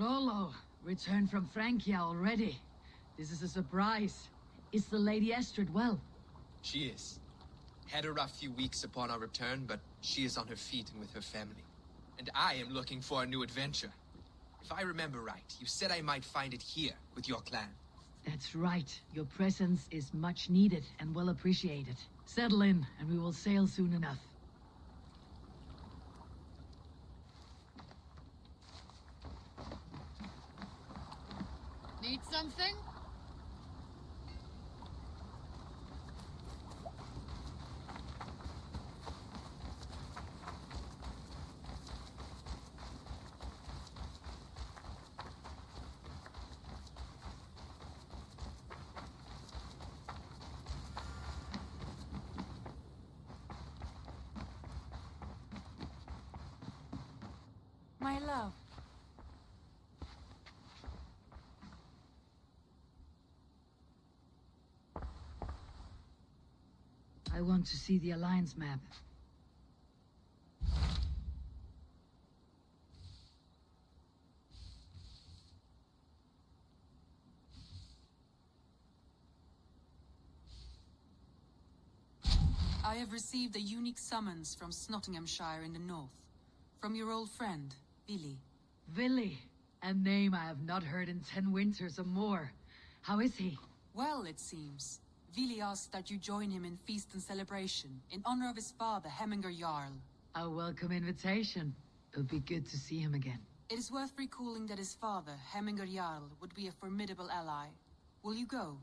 Solo, returned from Francia already. This is a surprise. Is the Lady Estrid well? She is. Had a rough few weeks upon our return, but she is on her feet and with her family. And I am looking for a new adventure. If I remember right, you said I might find it here, with your clan. That's right. Your presence is much needed and well appreciated. Settle in, and we will sail soon enough. Need something? My love. I want to see the Alliance map. I have received a unique summons from Nottinghamshire in the north. From your old friend, Billy. Villy, a name I have not heard in 10 winters or more. How is he? Well, it seems. Vili asked that you join him in feast and celebration, in honor of his father, Hemminger Jarl. A welcome invitation. It'll be good to see him again. It is worth recalling that his father, Hemminger Jarl, would be a formidable ally. Will you go?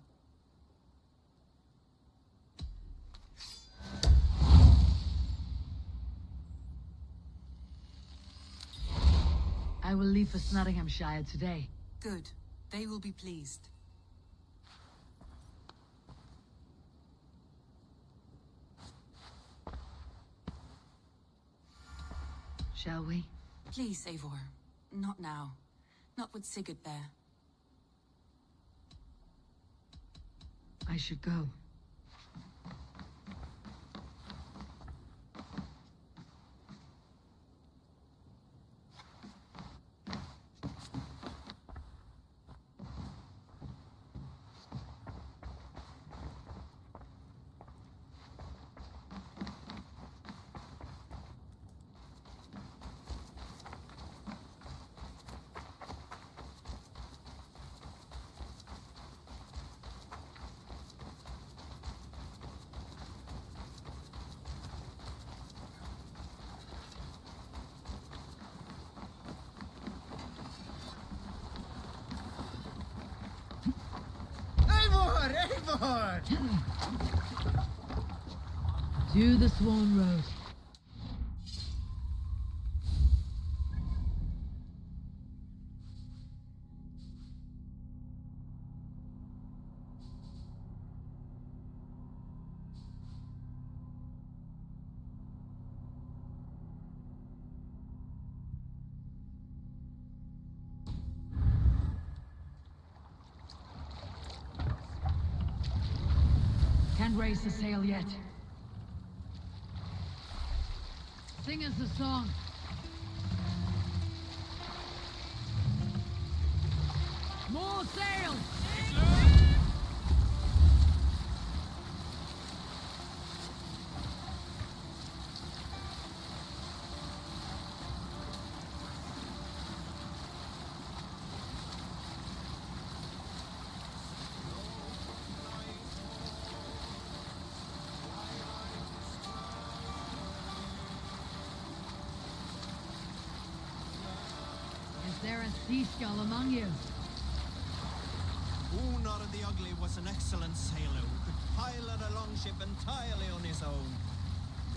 I will leave for Nottinghamshire today. Good. They will be pleased. Shall we? Please, Eivor. Not now. Not with Sigurd there. I should go. Eivor! To the Swan Road. Can't raise the sail yet. Sing us a song. More sail! Is there a sea skull among you? Unar the Ugly was an excellent sailor who could pilot a longship entirely on his own.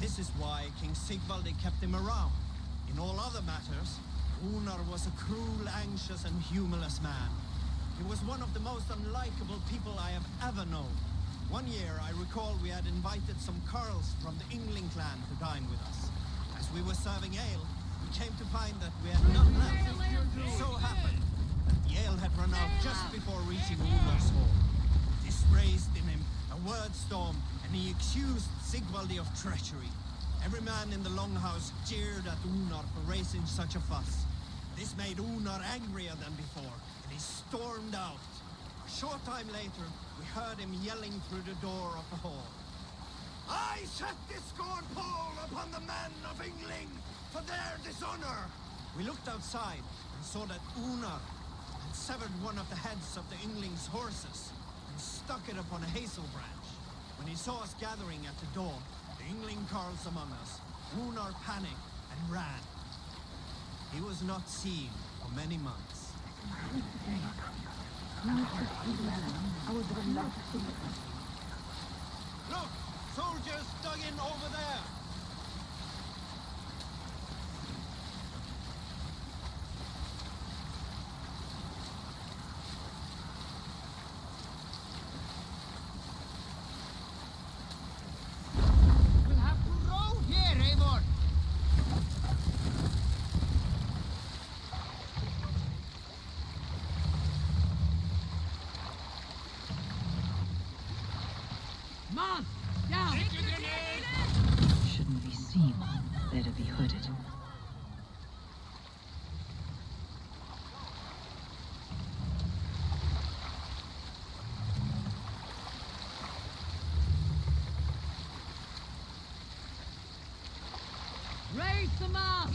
This is why King Sigvaldi kept him around. In all other matters, Unar was a cruel, anxious, and humorless man. He was one of the most unlikable people I have ever known. One year, I recall we had invited some Carls from the Yngling clan to dine with us. As we were serving ale, we came to find that we had none left. It so happened that the ale had run out just before reaching Unar's hall. This raised in him a word storm, and he accused Sigvaldi of treachery. Every man in the Longhouse jeered at Unar for raising such a fuss. This made Unar angrier than before, and he stormed out. A short time later, we heard him yelling through the door of the hall. I set this scorn pole upon the men of Yngling for their dishonor! We looked outside and saw that Unar had severed one of the heads of the Yngling's horses and stuck it upon a hazel branch. When he saw us gathering at the door, the Yngling carls among us, Unar panicked and ran. He was not seen for many months. Look! Soldiers dug in over there! We'll have to row here, Eivor! Mast! Down! Shouldn't be seen. Better be hooded. Raise the mast!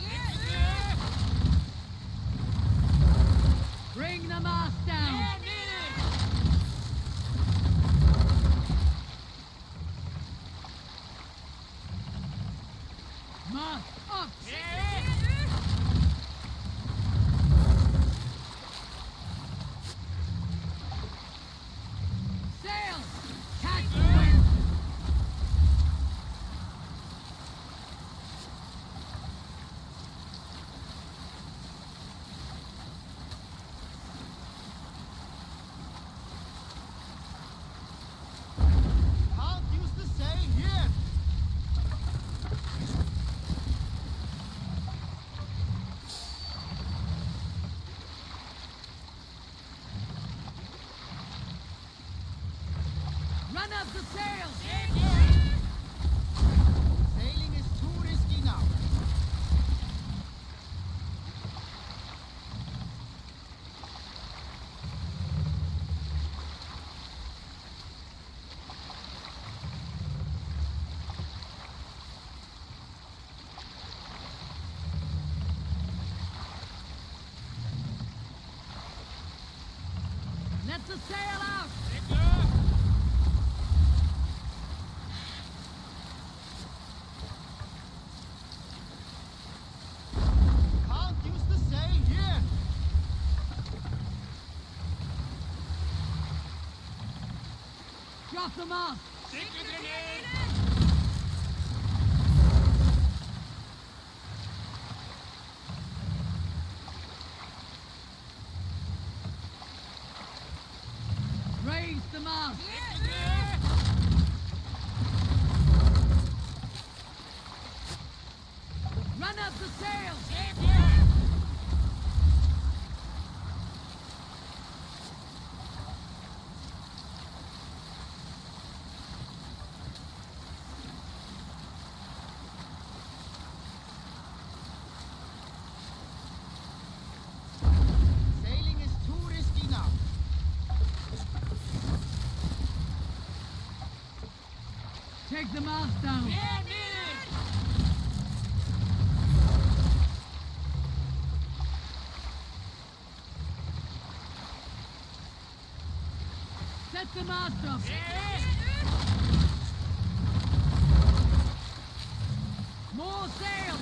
Bring the mast down! Mast up! Sail! Catch the wind! Can't use the sail here! Run up the sail! Sailing is too risky now. Let the sail out! Can't use the sail here! Drop the mast! Raise the mast! Run up the sail! Sailing is too risky now. Take the mast down! Set the mast up! More sail!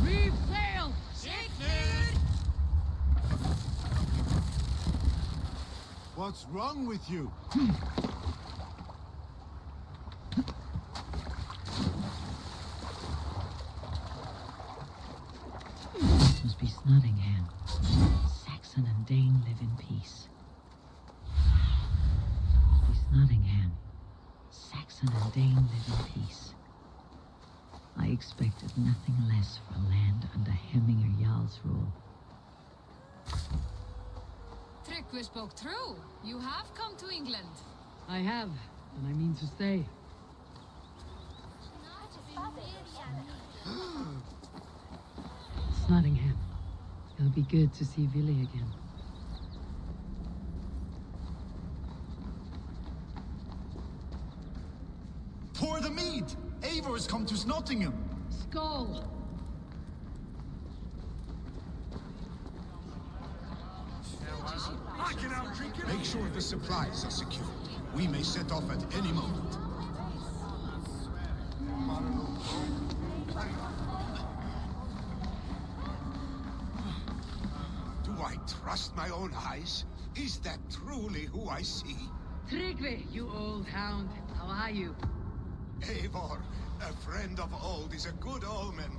Reef sail! What's wrong with you? This must be Snottingham. Saxon and Dane live in peace. Must be Snottingham. Saxon and Dane live in peace. I expected nothing less for land under Hemminger Jarl's rule. Tryggvi spoke true. You have come to England. I have, and I mean to stay. It's Nottingham. It'll be good to see Vili again. Pour the mead! Eivor's come to Nottingham! Skull! Make sure the supplies are secured. We may set off at any moment. Do I trust my own eyes? Is that truly who I see? Tryggvi, you old hound. How are you? Eivor, a friend of old is a good omen.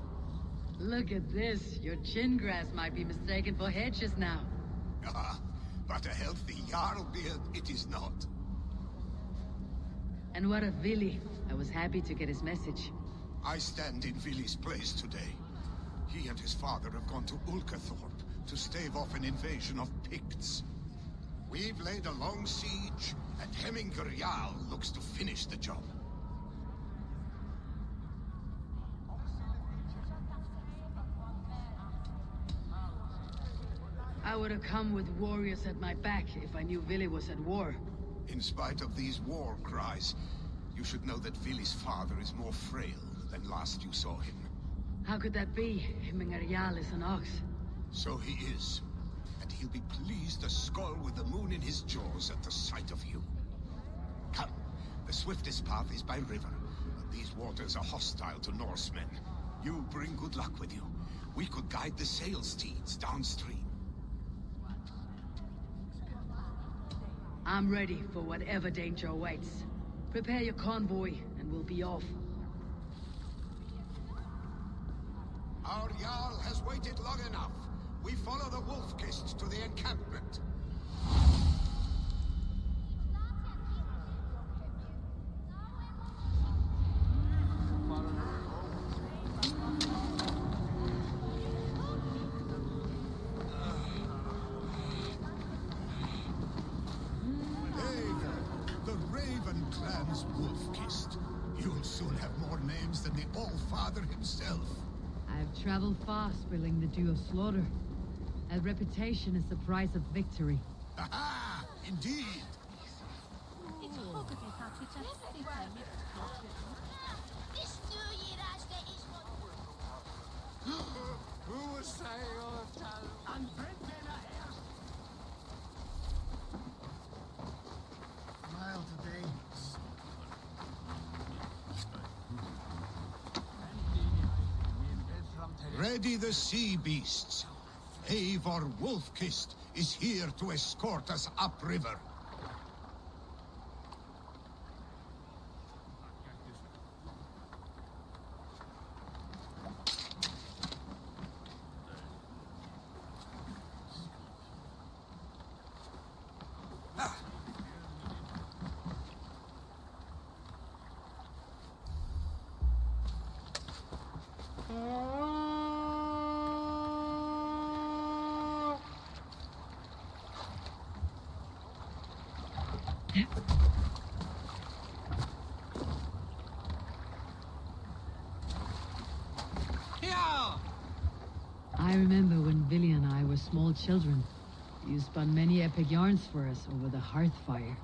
Look at this. Your chin grass might be mistaken for hedges now. Ah, but a healthy Jarl beard it is not. And what of Vili? I was happy to get his message. I stand in Vili's place today. He and his father have gone to Ulkathorpe to stave off an invasion of Picts. We've laid a long siege, and Hemminger Jarl looks to finish the job. I would have come with warriors at my back if I knew Vili was at war. In spite of these war cries, you should know that Vili's father is more frail than last you saw him. How could that be? Hemminger Jarl is an ox. So he is. And he'll be pleased as Skull with the moon in his jaws at the sight of you. Come, the swiftest path is by river, but these waters are hostile to Norsemen. You bring good luck with you. We could guide the sail steeds downstream. I'm ready for whatever danger awaits. Prepare your convoy, and we'll be off. Our Jarl has waited long enough. We follow the Wolf-Kist to the encampment. The Raven Clan's Wolf-Kist. You'll soon have more names than the All-Father himself. I've traveled far, spilling the dew of slaughter. A reputation is the price of victory. Aha! Indeed! Smile today. Ready the sea beasts. Eivor Wolf-Kist is here to escort us upriver. I remember when Vili and I were small children. You spun many epic yarns for us over the hearth fire.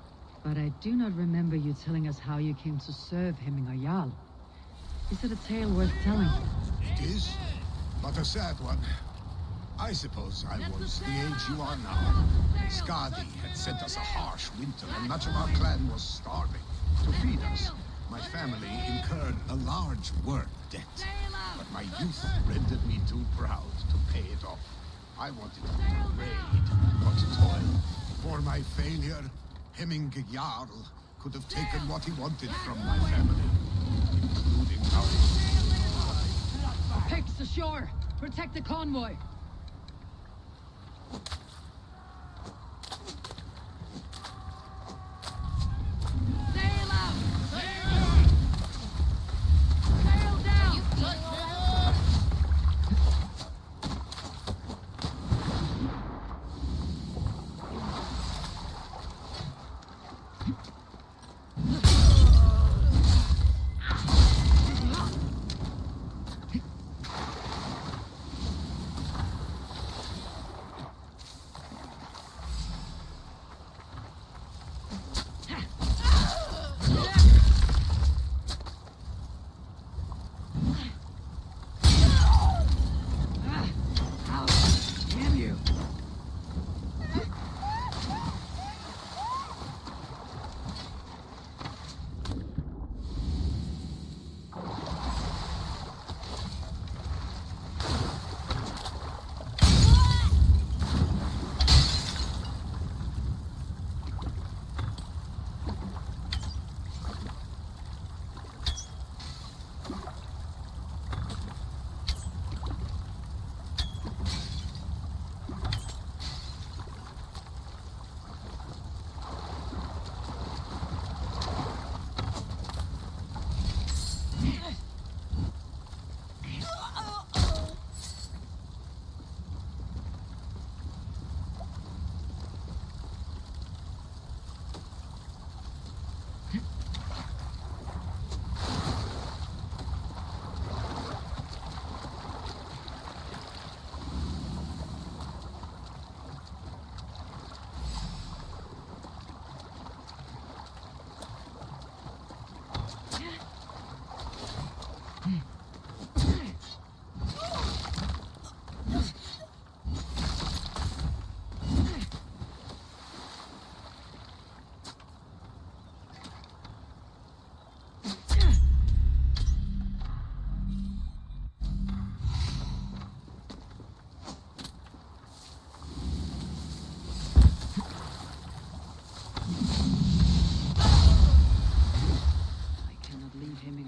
But I do not remember you telling us how you came to serve Hemminger Jarl. Is it a tale worth telling? It is, but a sad one. I suppose I was the age you are now. Skadi had sent us a harsh winter, and much of our clan was starving. To feed us, my family incurred a large work debt. But my youth rendered me too proud to pay it off. I wanted to raid, not to toil. For my failure, Hemminger Jarl could have taken what he wanted from my family, including our... Picks ashore! Protect the convoy! Sail out! Sail down!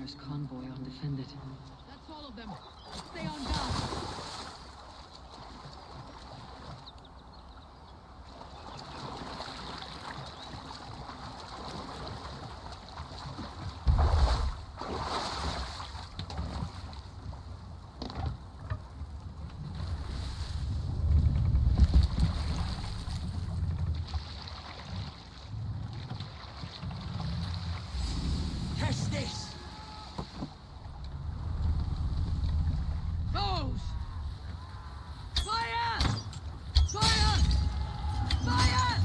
Eivor's convoy undefended. That's all of them. Stay on guard. Catch this! Foes! Fire! Fire! Fire!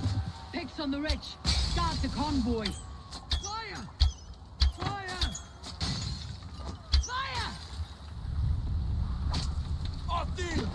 Picks on the rich. Guard the convoy. Fire! Fire! Fire! Off deal!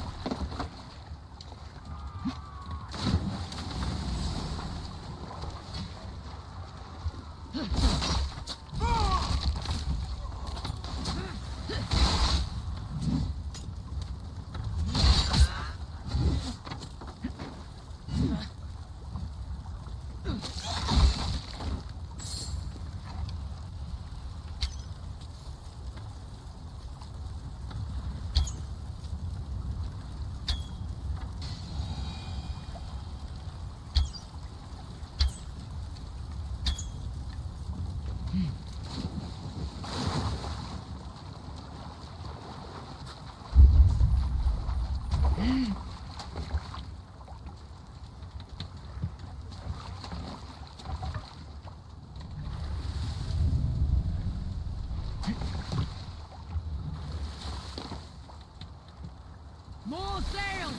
More sails!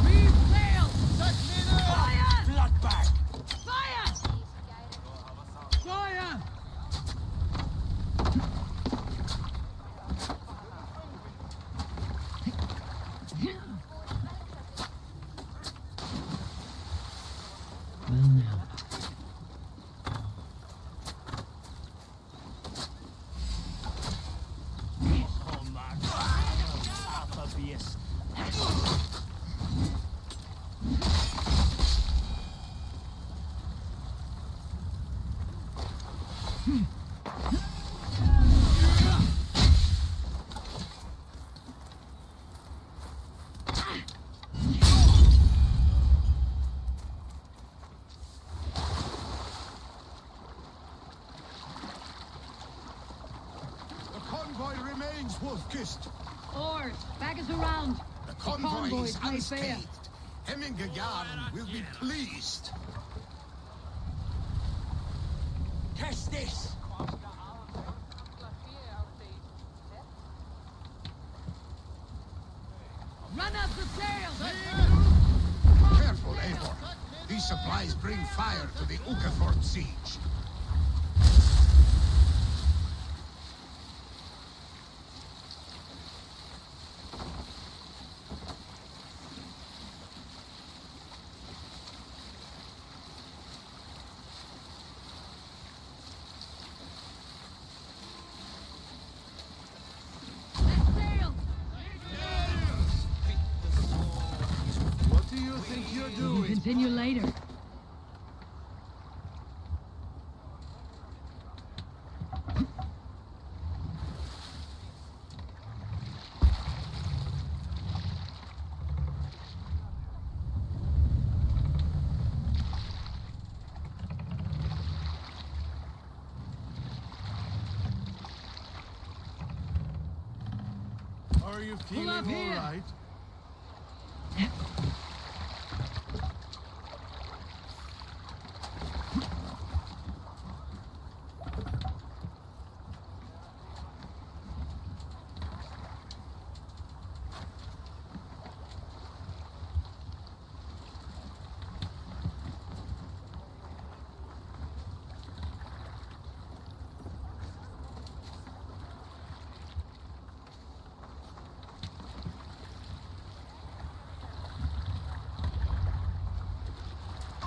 Reef sails! Fire! Bloodbag! Fire! Fire! Well now. The convoy remains wolf-kissed. Oars, back us around. The convoy convoy is play fair. unscathed. Hemminger Jarl will be pleased. Catch this! Run up the sails! Careful, Eivor. These supplies bring fire to the Ukefort siege. Set sail! What do you think you're We can doing? continue later. Are you Pull feeling up all here. right?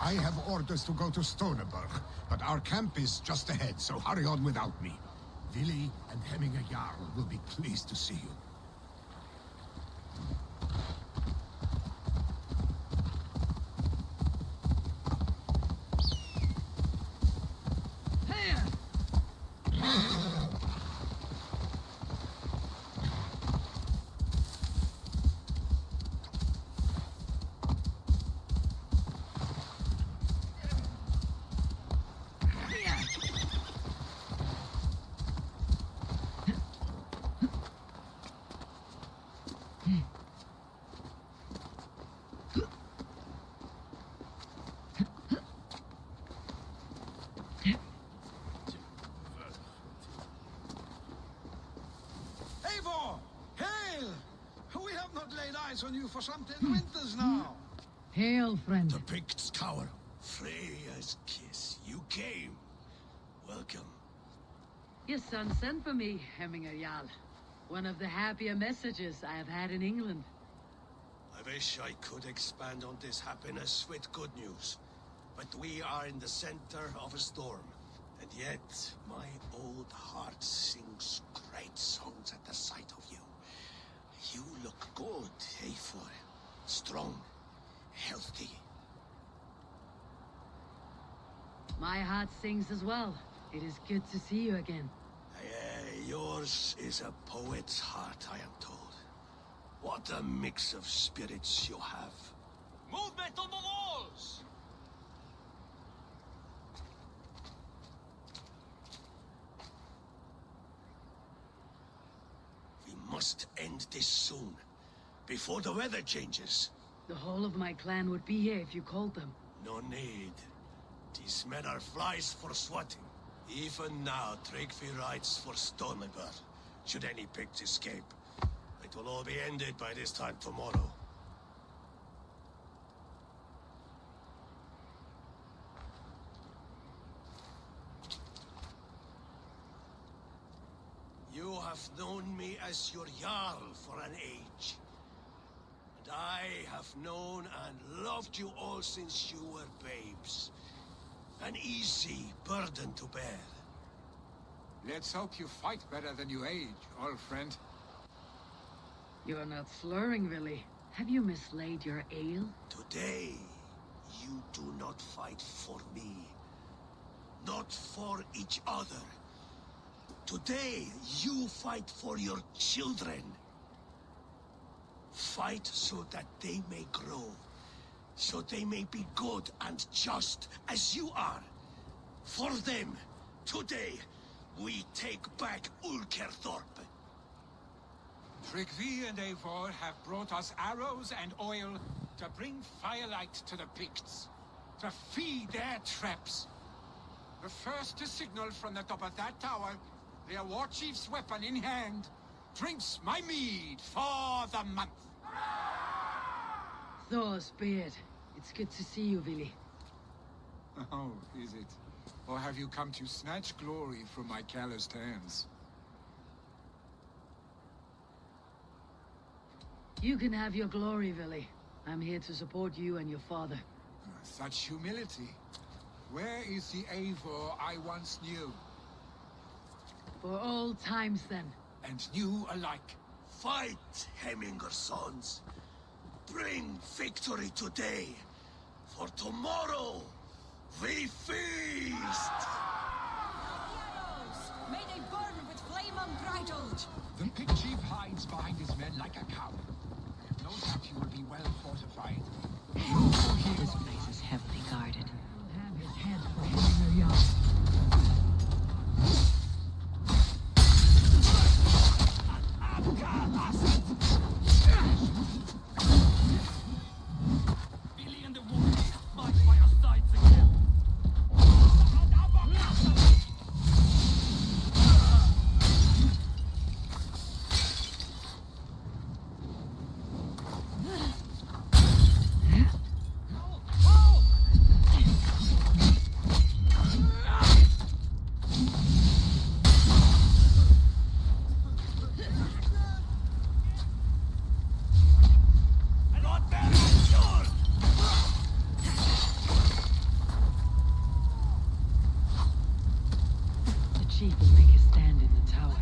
I have orders to go to Stoneberg, but our camp is just ahead, so hurry on without me. Vili and Hemminger Jarl will be pleased to see you. Here! for something winters now. Hail, friend. The Picts cower. Freya's kiss. You came. Welcome. Your son sent for me, Hemminger Jarl. One of the happier messages I have had in England. I wish I could expand on this happiness with good news. But we are in the center of a storm. And yet, my old heart sings great songs at the sight of you. You look good, Eivor. Strong, healthy. My heart sings as well. It is good to see you again. Yours is a poet's heart, I am told. What a mix of spirits you have. Movement on the walls! We must end this soon, before the weather changes. The whole of my clan would be here if you called them. No need. These men are flies for swatting. Even now, Tryggvi rides for Stormenberg. Should any Picts escape, it will all be ended by this time tomorrow. You have known me as your Jarl for an age. And I have known and loved you all since you were babes. An easy burden to bear. Let's hope you fight better than you age, old friend. You're not slurring, really. Have you mislaid your ale? Today, you do not fight for me. Not for each other. Today, you fight for your children. Fight so that they may grow. So they may be good and just as you are. For them, today, we take back Ulkerthorpe. Tryggvi and Eivor have brought us arrows and oil to bring firelight to the Picts, to feed their traps. The first to signal from the top of that tower, their war chief's weapon in hand, drinks my mead for the month. Thor's beard. It's good to see you, Vili. Oh, is it? Or have you come to snatch glory from my calloused hands? You can have your glory, Vili. I'm here to support you and your father. Such humility. Where is the Eivor I once knew? For old times, then. And new alike. Fight, Hemminger sons. Bring victory today. For tomorrow, we feast! May they burn with flame unbridled! The Pict chief hides behind his men like a coward. No doubt he will be well fortified. This place is heavily guarded. He'll have his head for Hemminger Jarl. Billy and the woman fight by our sides again. The chief will make a stand in the tower.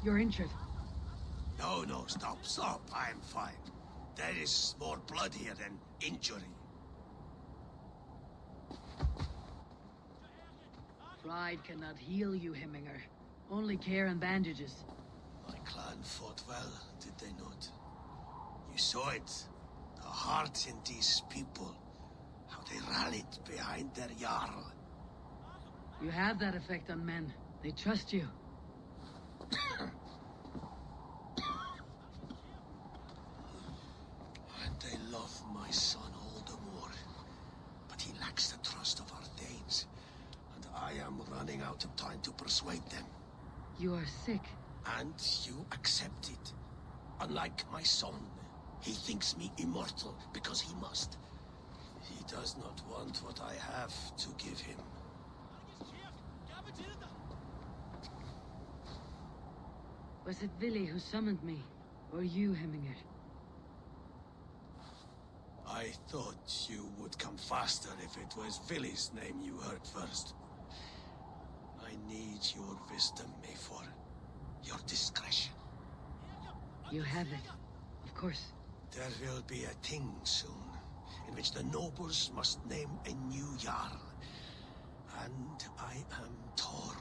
you're injured. No, no, stop. I'm fine. That is more bloodier than injury. Pride cannot heal you, Hemminger. Only care and bandages. My clan fought well, did they not? You saw it. The heart in these people. How they rallied behind their Jarl. You have that effect on men. They trust you. And they love my son all the more. But he lacks the trust of our Danes. And I am running out of time to persuade them. You are sick. And you accept it. Unlike my son, he thinks me immortal because he must. He does not want what I have to give him. Was it Vili who summoned me? Or you, Hemminger? I thought you would come faster if it was Vili's name you heard first. I need your wisdom, Eivor. Your discretion. You have it. Of course. There will be a thing soon, in which the nobles must name a new Jarl. And I am torn.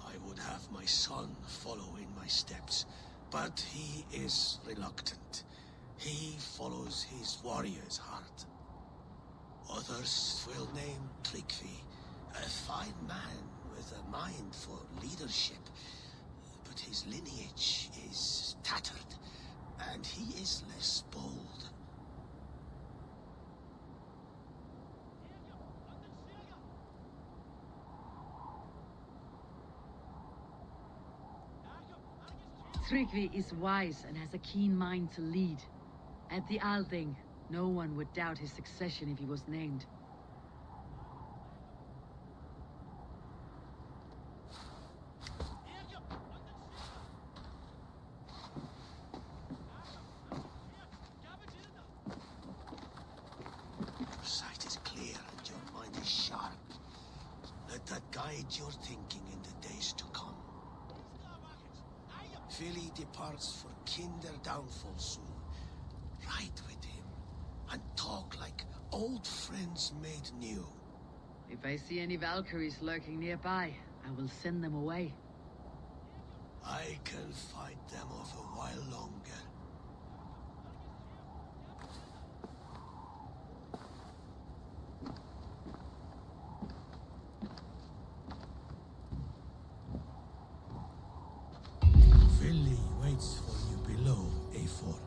I would have my son follow in my steps, but he is reluctant. He follows his warrior's heart. Others will name Tryggvi, a fine man with a mind for leadership. But his lineage is tattered, and he is less bold. Tryggvi is wise and has a keen mind to lead. At the Althing, no one would doubt his succession if he was named. Your sight is clear and your mind is sharp. Let that guide your thinking in the days to come. Vili departs for kinder downfall soon. Ride with him, and talk like old friends made new. If I see any Valkyries lurking nearby, I will send them away. I can fight them off a while longer. Vili waits for you below, Eivor.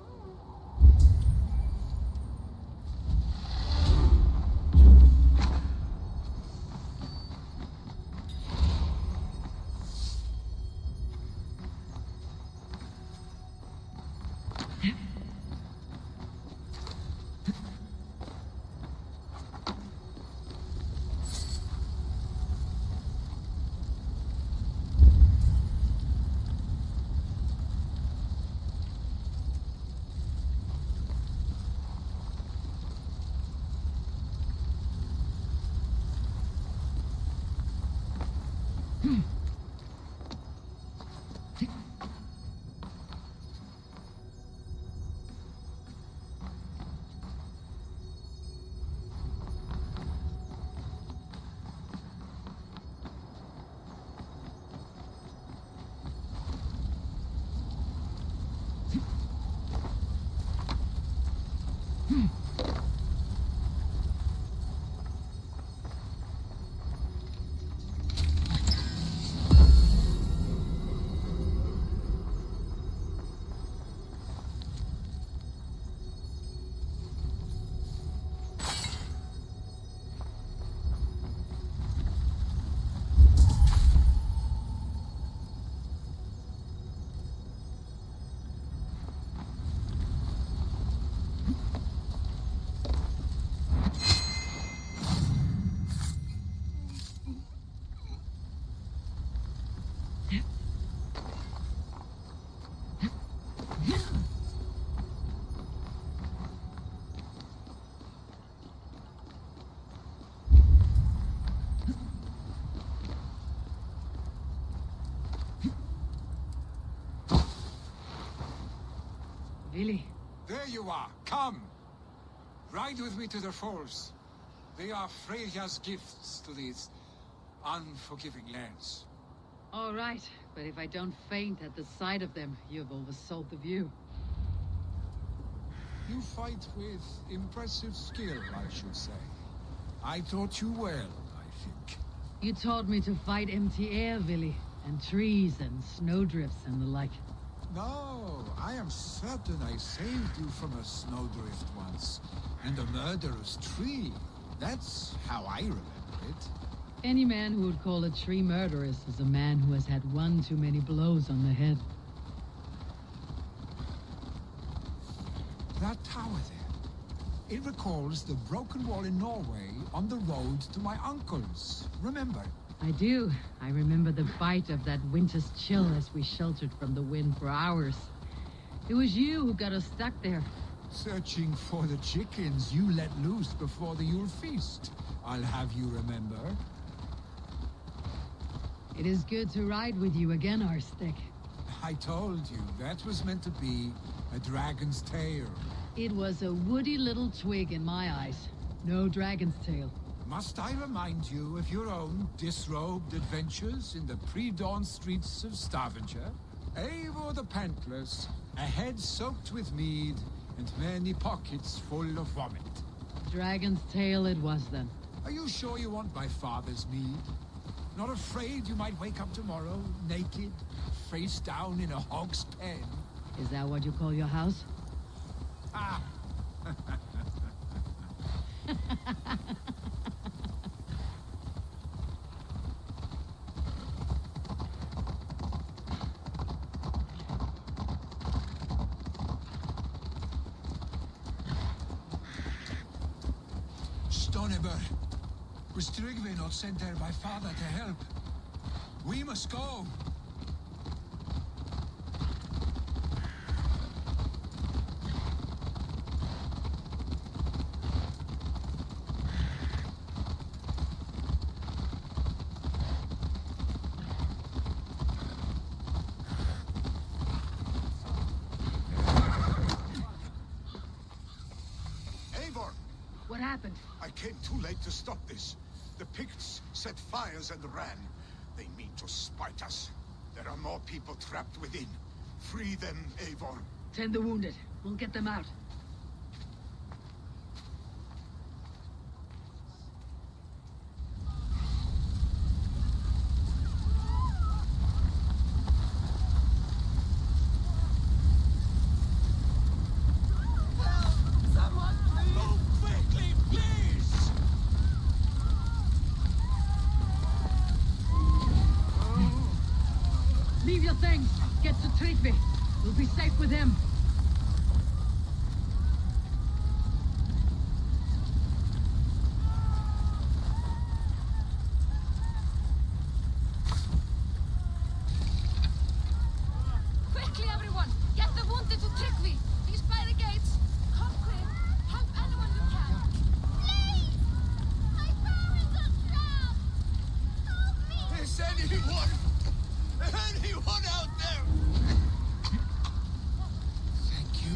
Billy. There you are. Come. Ride with me to the falls. They are Freya's gifts to these unforgiving lands. All right, but if I don't faint at the sight of them, you've oversold the view. You fight with impressive skill, I should say. I taught you well, I think. You taught me to fight empty air, Billy, and trees and snowdrifts and the like. No, I am certain I saved you from a snowdrift once, and a murderous tree. That's how I remember it. Any man who would call a tree murderous is a man who has had one too many blows on the head. That tower there, it recalls the broken wall in Norway on the road to my uncle's. Remember? I do. I remember the bite of that winter's chill as we sheltered from the wind for hours. It was you who got us stuck there. Searching for the chickens you let loose before the Yule feast. I'll have you remember. It is good to ride with you again, Arstick. I told you, that was meant to be a dragon's tail. It was a woody little twig in my eyes. No dragon's tail. Must I remind you of your own disrobed adventures in the pre-dawn streets of Stavanger? Eivor the Pantless, a head soaked with mead, and many pockets full of vomit. Dragon's tail it was then. Are you sure you want my father's mead? Not afraid you might wake up tomorrow, naked, face down in a hog's pen? Is that what you call your house? Ah! Stoneber, was Tryggve not sent there by father to help? We must go. Eivor! What happened? I came too late to stop this. The Picts set fires and ran. They mean to spite us. There are more people trapped within. Free them, Eivor. Tend the wounded. We'll get them out. Leave your things. Get to Tryggve. We'll be safe with him. Quickly, everyone! Get the wounded to Tryggve! He's by the gates! Come quick! Help anyone you can! Please! My parents are trapped! Help me! Is anyone out there? Thank you.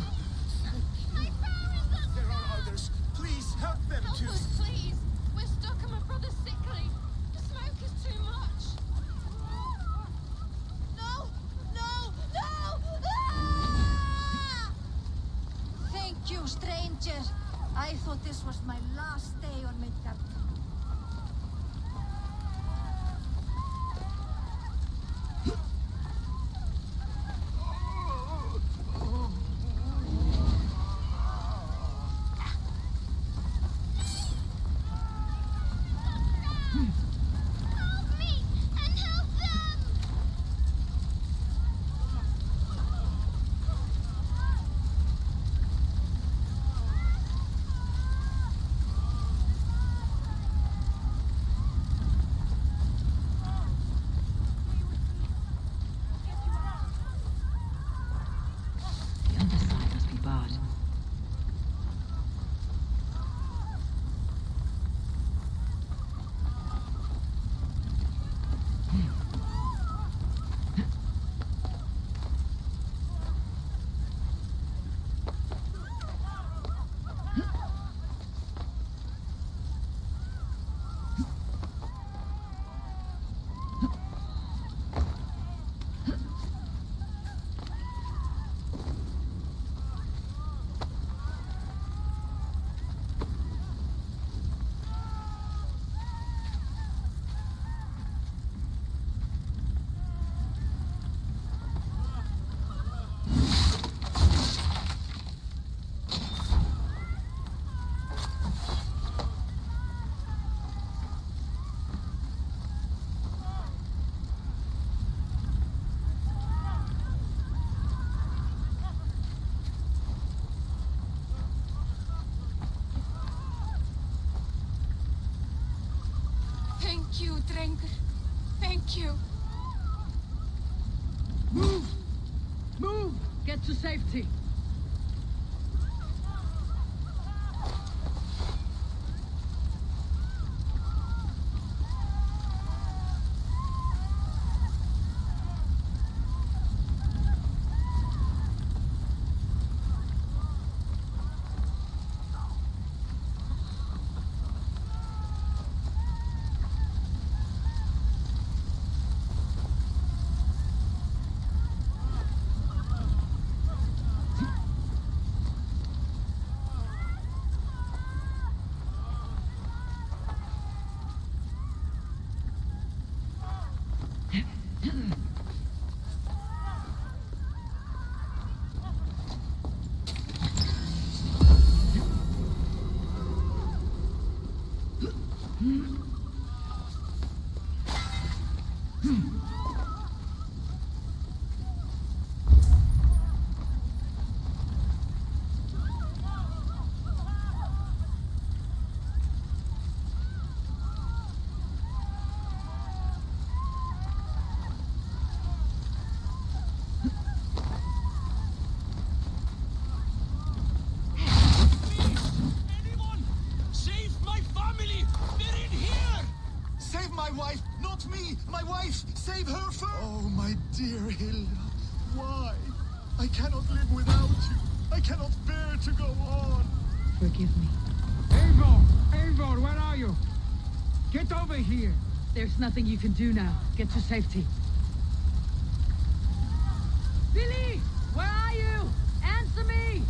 My parents are There are others. Please help them Help too. us, please! We're stuck and my brother's sickly! The smoke is too much! No! No! No! Ah! Thank you, stranger. I thought this was my last day on Midgard. Help me and help them! you, Drengur. Thank you. Move! Move! Get to safety! Anyone! Save my family! They're in here! Save my wife, not me! My wife! Save her first! Oh, my dear Hilda. Why? I cannot live without you. I cannot bear to go on. Forgive me. Eivor! Eivor, where are you? Get over here! There's nothing you can do now. Get to safety. Billy! Where are you? Answer me!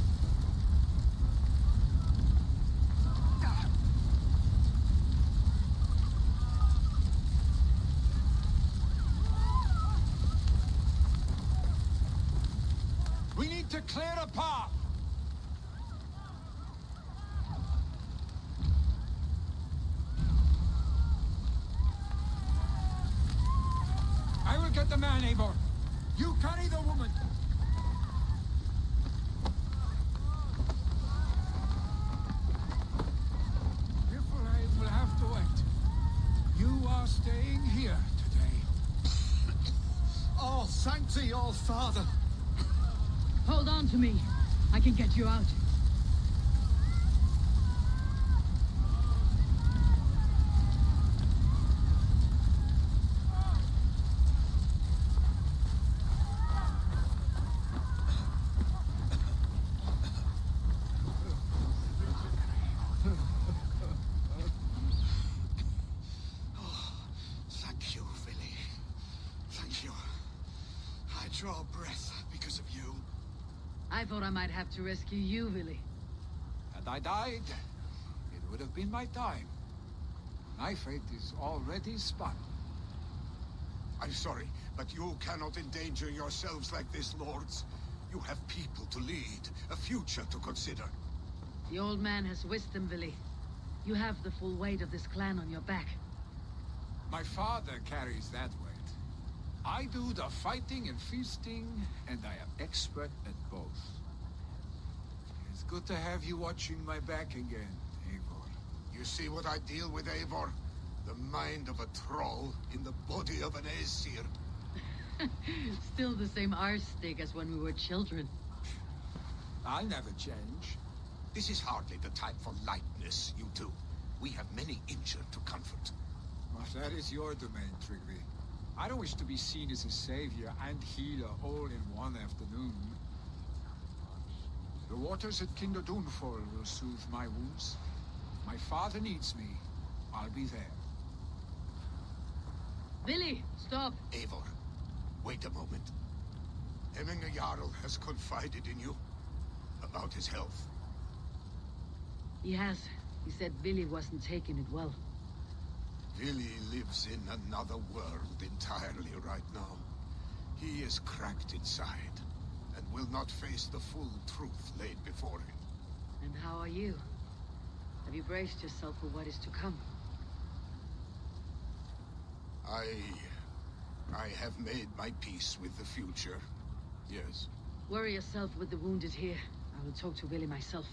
We need to clear a path! I will get the man, Eivor. You carry the woman. Relive will have to wait. You are staying here today. Oh, thank thee, all father. Hold on to me. I can get you out. Thank you, Billy. Thank you. I draw breath because of you. I thought I might have to rescue you, Billy. Had I died, it would have been my time. My fate is already spun. I'm sorry, but you cannot endanger yourselves like this, lords. You have people to lead, a future to consider. The old man has wisdom, Billy. You have the full weight of this clan on your back. My father carries that weight. I do the fighting and feasting, and I am expert at both. It's good to have you watching my back again, Eivor. You see what I deal with, Eivor? The mind of a troll in the body of an Aesir. Still the same arse-stick as when we were children. I'll never change. This is hardly the time for lightness, you two. We have many injured to comfort. Well, that is your domain, Trigby. I don't wish to be seen as a savior and healer all in one afternoon. The waters at Kinderdunfall will soothe my wounds. If my father needs me, I'll be there. Billy, stop! Eivor, wait a moment. Hemminger Jarl has confided in you about his health. He has. He said Billy wasn't taking it well. Billy lives in another world entirely right now. He is cracked inside, and will not face the full truth laid before him. And how are you? Have you braced yourself for what is to come? I have made my peace with the future. Yes. Worry yourself with the wounded here. I will talk to Billy myself.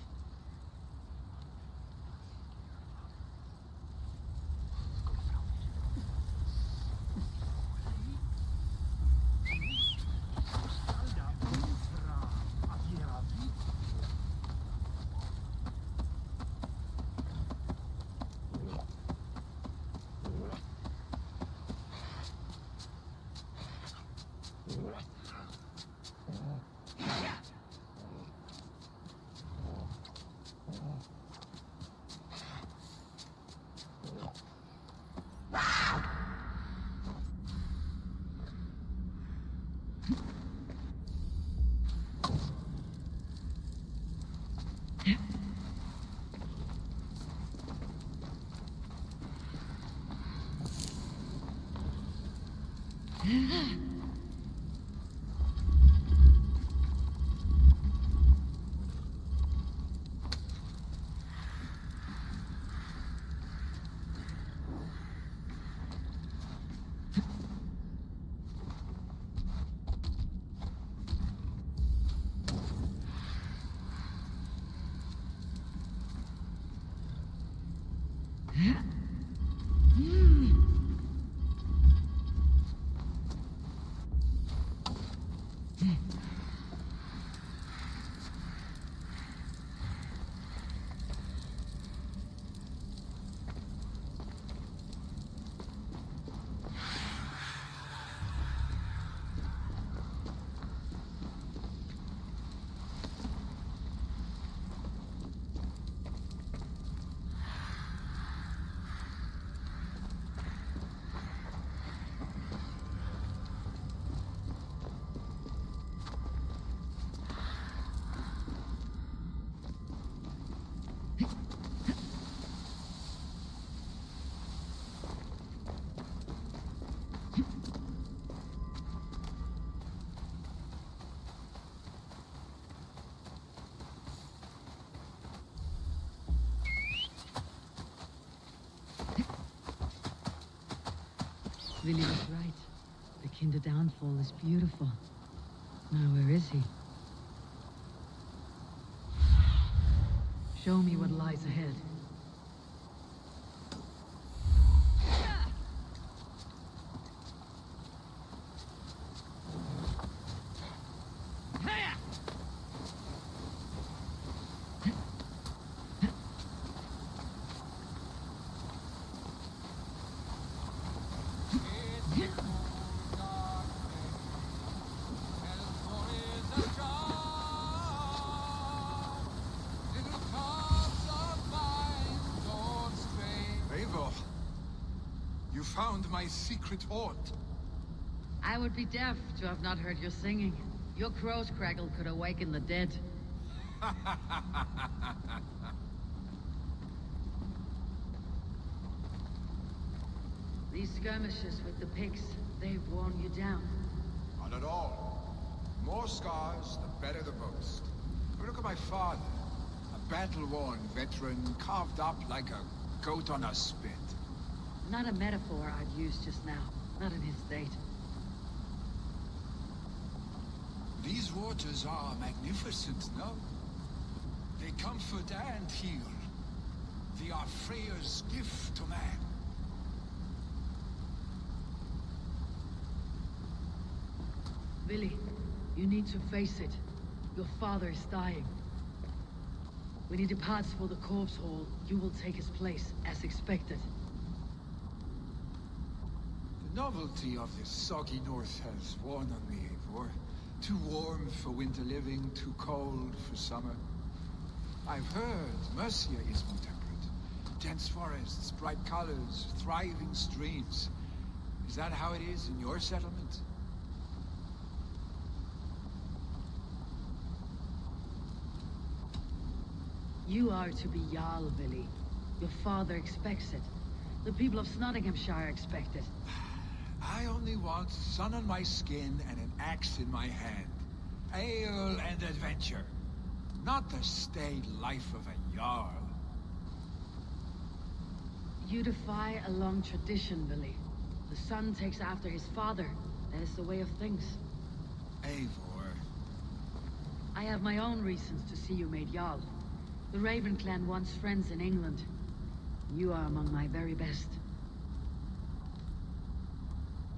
Willie was right. The Kinder downfall is beautiful. Now where is he? Show me what lies ahead. Eivor, you found my secret haunt. I would be deaf to have not heard your singing. Your crow's crackle could awaken the dead. These skirmishes with the pigs, they've worn you down. Not at all. More scars, the better the boast. But look at my father. A battle-worn veteran, carved up like a goat on a spit. Not a metaphor I'd use just now. Not in his state. These waters are magnificent, no? They comfort and heal. They are Freya's gift to man. Billy, you need to face it. Your father is dying. When he departs for the corpse hall, you will take his place, as expected. The novelty of this soggy north has worn on me, Eivor. Too warm for winter living, too cold for summer. I've heard Mercia is more temperate. Dense forests, bright colors, thriving streams. Is that how it is in your settlement? You are to be Jarl, Billy. Your father expects it. The people of Nottinghamshire expect it. I only want sun on my skin and an axe in my hand. Ale and adventure. Not the staid life of a Jarl. You defy a long tradition, Billy. The son takes after his father. That is the way of things. Eivor. I have my own reasons to see you made Jarl. The Raven clan wants friends in England. You are among my very best.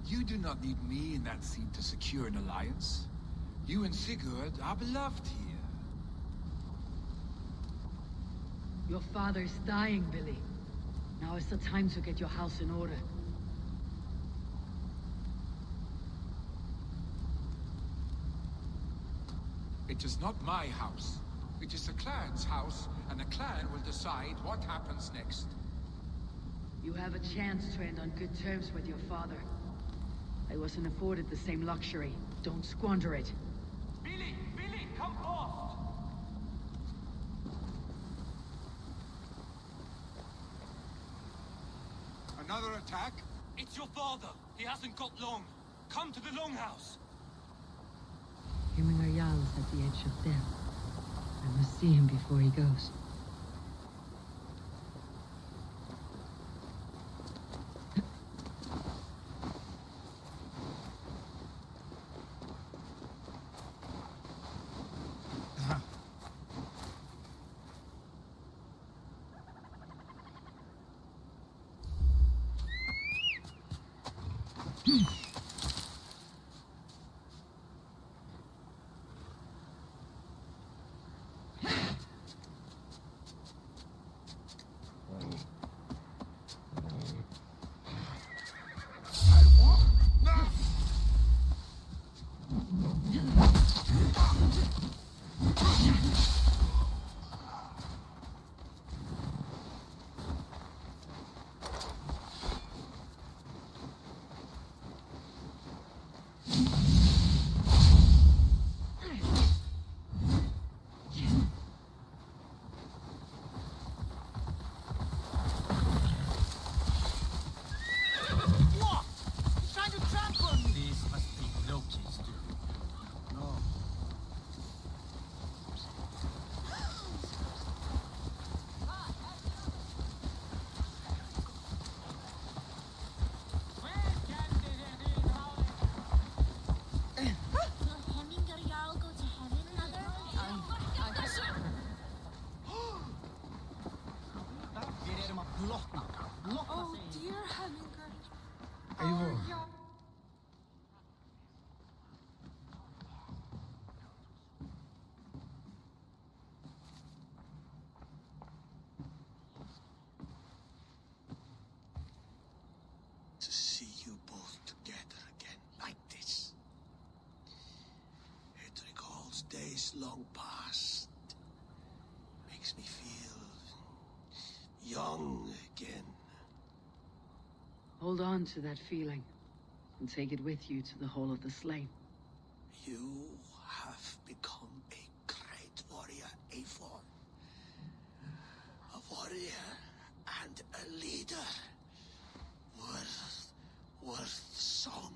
You do not need me in that seat to secure an alliance. You and Sigurd are beloved here. Your father is dying, Billy. Now is the time to get your house in order. It is not my house. It is the clan's house, and the clan will decide what happens next. You have a chance to end on good terms with your father. I wasn't afforded the same luxury. Don't squander it. Billy! Billy, come off! Another attack? It's your father. He hasn't got long. Come to the longhouse. Heminger Jarl is at the edge of death. I must see him before he goes. Oh, dear Heminger. Eivor. To see you both together again like this. It recalls days long past. Makes me feel young again. Hold on to that feeling, and take it with you to the Hall of the Slain. You have become a great warrior, Eivor. A warrior and a leader. Worth song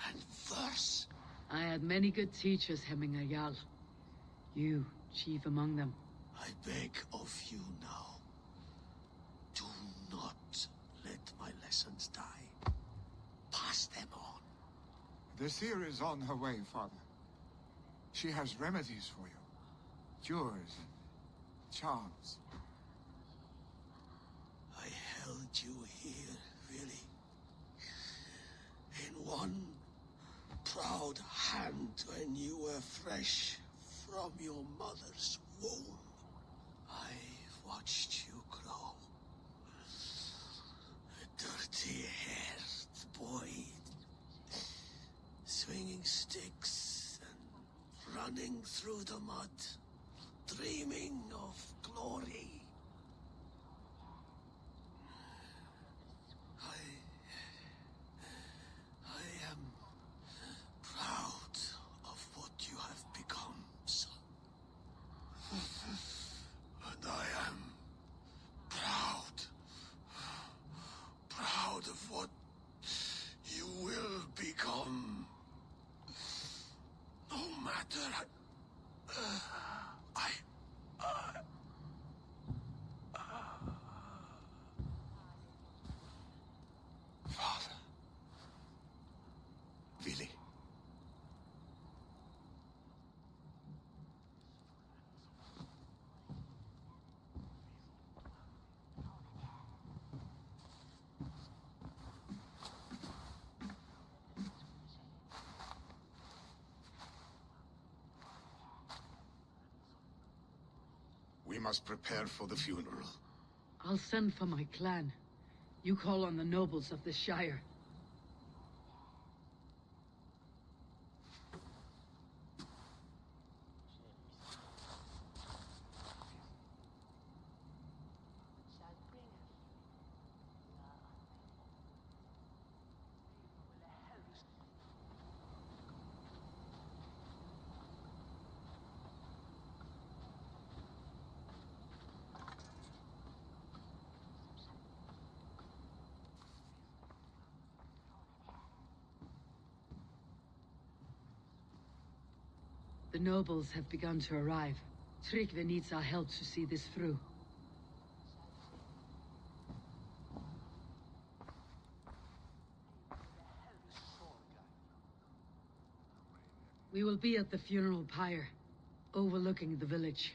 and verse. I had many good teachers, Heminger Jarl. You, chief among them. I beg of you now. Do not let my lessons die. Pass them on. The seer is on her way, Father. She has remedies for you. Cures and charms. I held you here, really. In one proud hand when you were fresh from your mother's womb. I've watched you grow. A dirty-haired boy, swinging sticks and running through the mud, dreaming of glory. I am proud of what you have become, son. And I am proud of what you will become. No matter Father. Vili. We must prepare for the funeral. I'll send for my clan. You call on the nobles of the Shire. The nobles have begun to arrive. Tryggve needs our help to see this through. We will be at the funeral pyre, overlooking the village.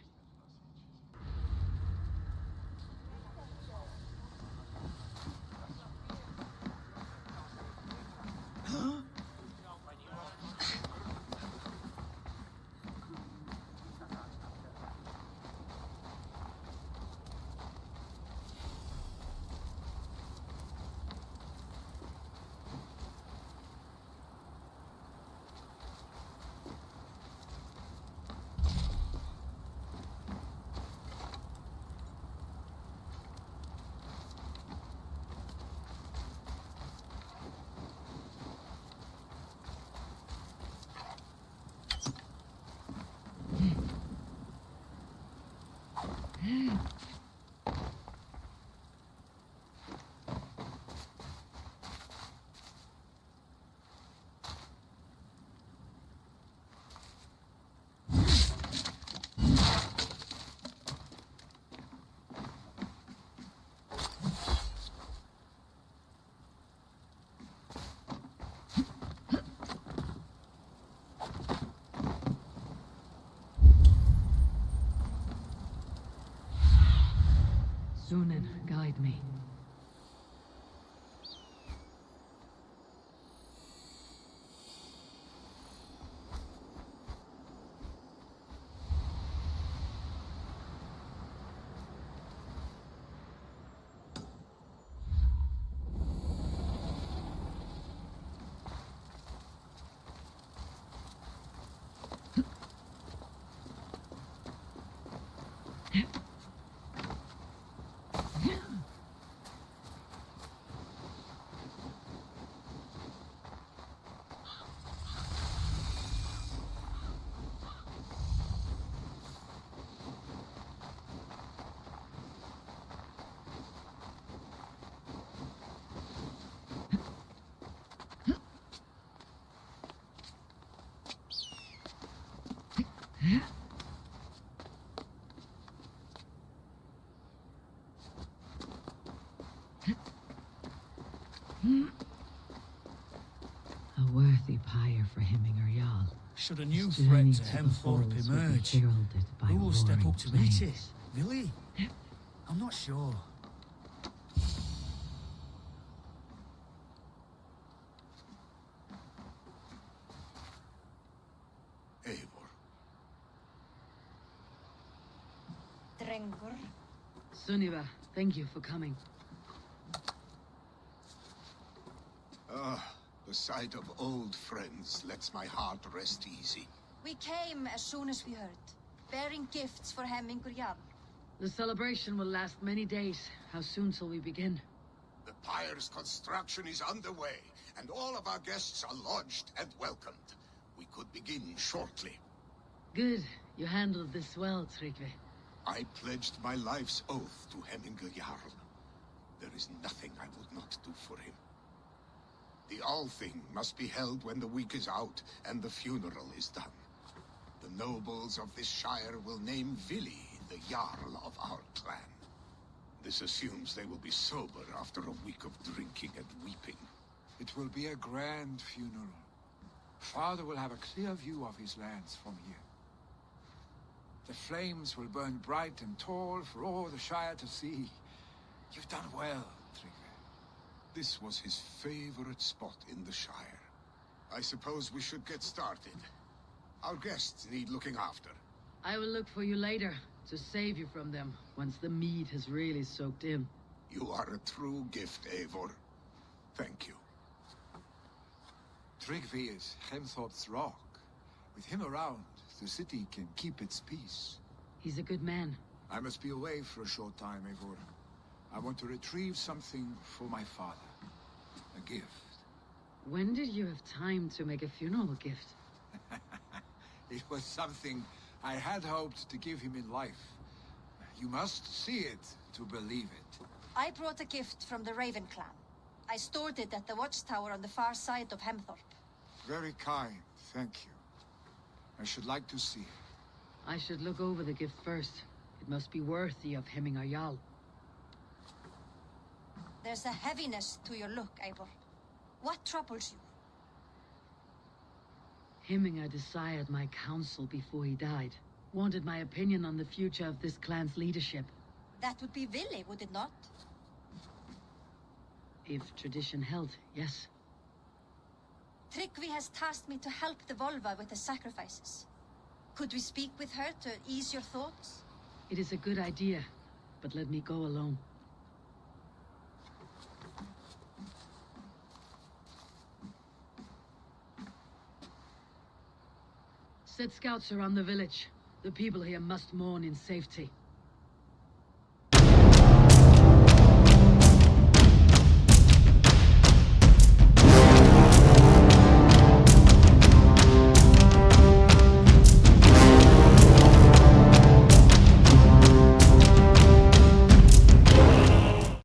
Sunan, guide me. A worthy pyre for Hemminger Jarl. Should a new threat to Hemthorpe emerge, who will step up to meet it? Really? I'm not sure. Eivor. Drengur. Sunniva, thank you for coming. The sight of old friends lets my heart rest easy. We came as soon as we heard, bearing gifts for Hemminger Jarl. The celebration will last many days. How soon till we begin? The pyre's construction is underway, and all of our guests are lodged and welcomed. We could begin shortly. Good. You handled this well, Tryggve. I pledged my life's oath to Hemminger Jarl. There is nothing I would not do for him. The Althing must be held when the week is out and the funeral is done. The nobles of this shire will name Vili the Jarl of our clan. This assumes they will be sober after a week of drinking and weeping. It will be a grand funeral. Father will have a clear view of his lands from here. The flames will burn bright and tall for all the Shire to see. You've done well, Tryggve. This was his favorite spot in the Shire. I suppose we should get started. Our guests need looking after. I will look for you later, to save you from them, once the mead has really soaked in. You are a true gift, Eivor. Thank you. Tryggve is Hemthorpe's rock. With him around, the city can keep its peace. He's a good man. I must be away for a short time, Eivor. I want to retrieve something for my father. A gift. When did you have time to make a funeral gift? It was something I had hoped to give him in life. You must see it to believe it. I brought a gift from the Raven clan. I stored it at the watchtower on the far side of Hemthorpe. Very kind, thank you. I should like to see. I should look over the gift first. It must be worthy of Hemminger Jarl. There's a heaviness to your look, Eivor. What troubles you? Hemminger desired my counsel before he died. Wanted my opinion on the future of this clan's leadership. That would be Vili, would it not? If tradition held, yes. Tryggvi has tasked me to help the Volva with the sacrifices. Could we speak with her to ease your thoughts? It is a good idea, but let me go alone. Set scouts around the village. The people here must mourn in safety.